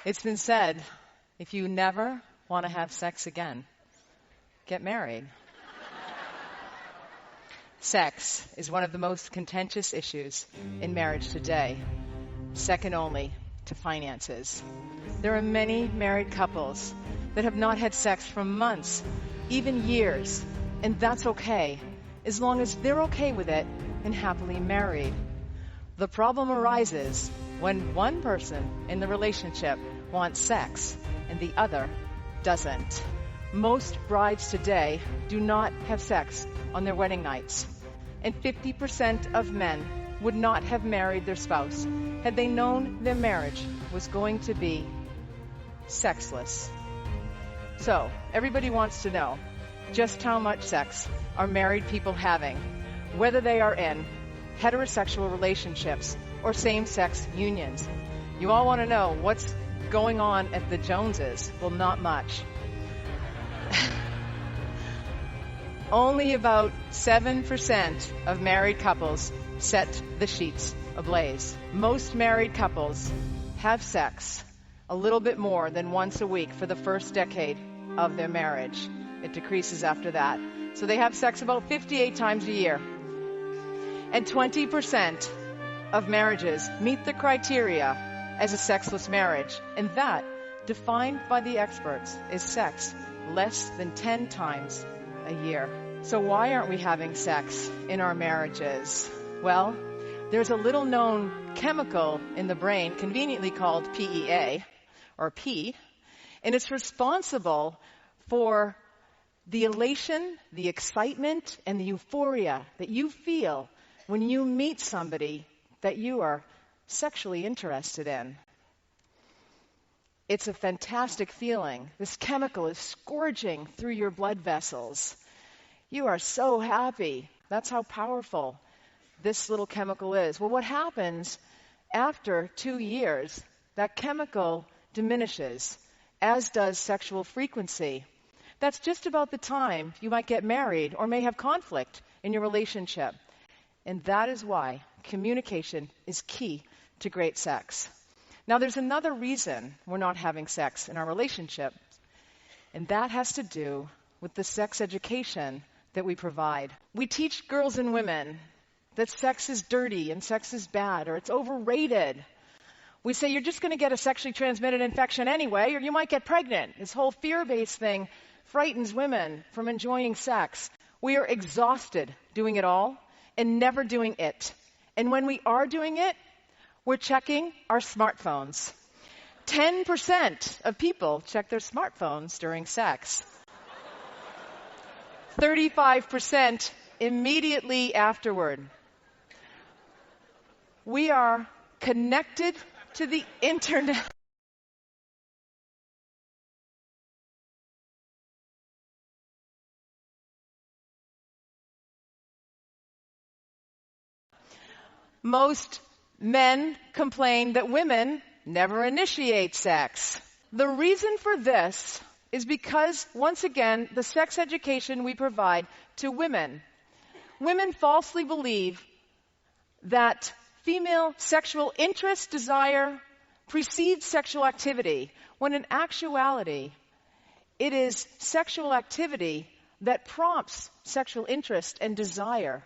It's been said, if you never want to have sex again, get married. Sex is one of the most contentious issues in marriage today, second only to finances. There are many married couples that have not had sex for months, even years, and that's okay, as long as they're okay with it and happily married. The problem arises when one person in the relationship wants sex and the other doesn't. Most brides today do not have sex on their wedding nights, and 50% of men would not have married their spouse had they known their marriage was going to be sexless. So, everybody wants to know just how much sex are married people having, whether they are in heterosexual relationships or same-sex unions. You all want to know what's going on at the Joneses. Well, not much. Only about 7% of married couples set the sheets ablaze. Most married couples have sex a little bit more than once a week for the first decade of their marriage. It decreases after that. So they have sex about 58 times a year. And 20% of marriages meet the criteria as a sexless marriage. And that, defined by the experts, is sex less than 10 times a year. So why aren't we having sex in our marriages? Well, there's a little known chemical in the brain, conveniently called PEA, or P, and it's responsible for the elation, the excitement, and the euphoria that you feel when you meet somebody that you are sexually interested in. It's a fantastic feeling. This chemical is scourging through your blood vessels. You are so happy. That's how powerful this little chemical is. Well, what happens after 2 years, that chemical diminishes, as does sexual frequency. That's just about the time you might get married or may have conflict in your relationship. And that is why communication is key to great sex. Now, there's another reason we're not having sex in our relationship, and that has to do with the sex education that we provide. We teach girls and women that sex is dirty and sex is bad, or it's overrated. We say you're just going to get a sexually transmitted infection anyway, or you might get pregnant. This whole fear-based thing frightens women from enjoying sex. We are exhausted doing it all and never doing it. And when we are doing it, we're checking our smartphones. 10% of people check their smartphones during sex. 35% immediately afterward. We are connected to the internet. Most men complain that women never initiate sex. The reason for this is because, once again, the sex education we provide to women. Women falsely believe that female sexual interest, desire, precedes sexual activity, when in actuality, it is sexual activity that prompts sexual interest and desire.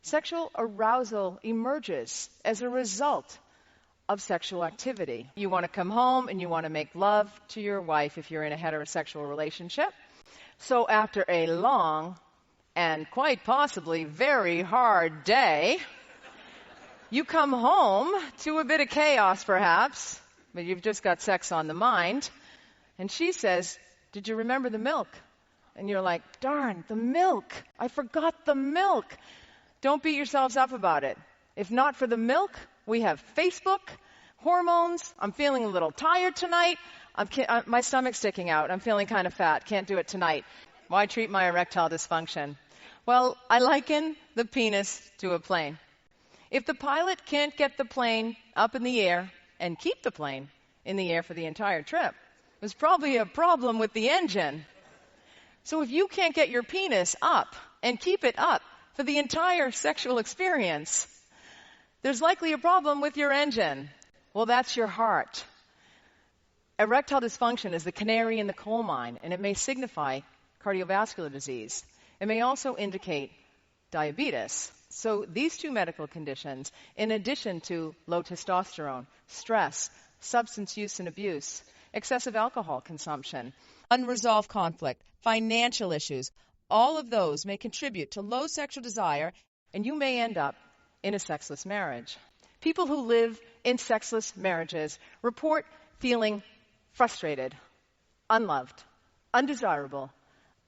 Sexual arousal emerges as a result of sexual activity. You want to come home and you want to make love to your wife if you're in a heterosexual relationship. So after a long and quite possibly very hard day, you come home to a bit of chaos perhaps, but you've just got sex on the mind, and she says, "Did you remember the milk?" And you're like, "Darn, the milk. I forgot the milk." Don't beat yourselves up about it. If not for the milk, we have Facebook, hormones. I'm feeling a little tired tonight. My stomach's sticking out. I'm feeling kind of fat. Can't do it tonight. Why treat my erectile dysfunction? Well, I liken the penis to a plane. If the pilot can't get the plane up in the air and keep the plane in the air for the entire trip, there's probably a problem with the engine. So if you can't get your penis up and keep it up for the entire sexual experience, there's likely a problem with your engine. Well, that's your heart. Erectile dysfunction is the canary in the coal mine, and it may signify cardiovascular disease. It may also indicate diabetes. So these two medical conditions, in addition to low testosterone, stress, substance use and abuse, excessive alcohol consumption, unresolved conflict, financial issues, all of those may contribute to low sexual desire, and you may end up in a sexless marriage. People who live in sexless marriages report feeling frustrated, unloved, undesirable,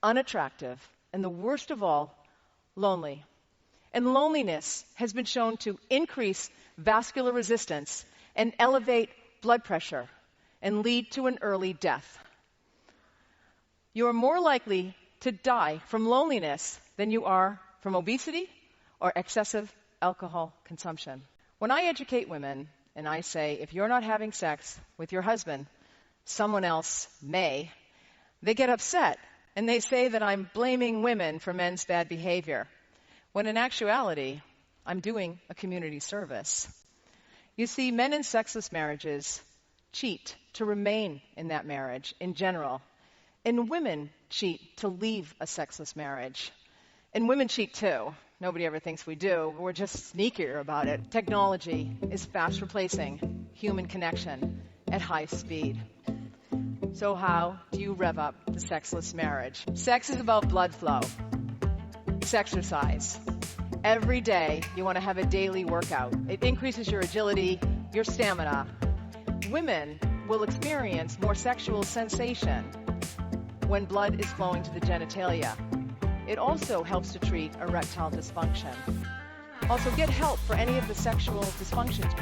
unattractive, and the worst of all, lonely. And loneliness has been shown to increase vascular resistance and elevate blood pressure and lead to an early death. You are more likely to die from loneliness than you are from obesity or excessive alcohol consumption. When I educate women and I say, if you're not having sex with your husband, someone else may, they get upset and they say that I'm blaming women for men's bad behavior, when in actuality, I'm doing a community service. You see, men in sexless marriages cheat to remain in that marriage in general, and women cheat to leave a sexless marriage. And women cheat too. Nobody ever thinks we do. We're just sneakier about it. Technology is fast replacing human connection at high speed. So how do you rev up the sexless marriage? Sex is about blood flow. It's exercise. Every day you want to have a daily workout. It increases your agility, your stamina. Women will experience more sexual sensation when blood is flowing to the genitalia. It also helps to treat erectile dysfunction. Also, get help for any of the sexual dysfunctions.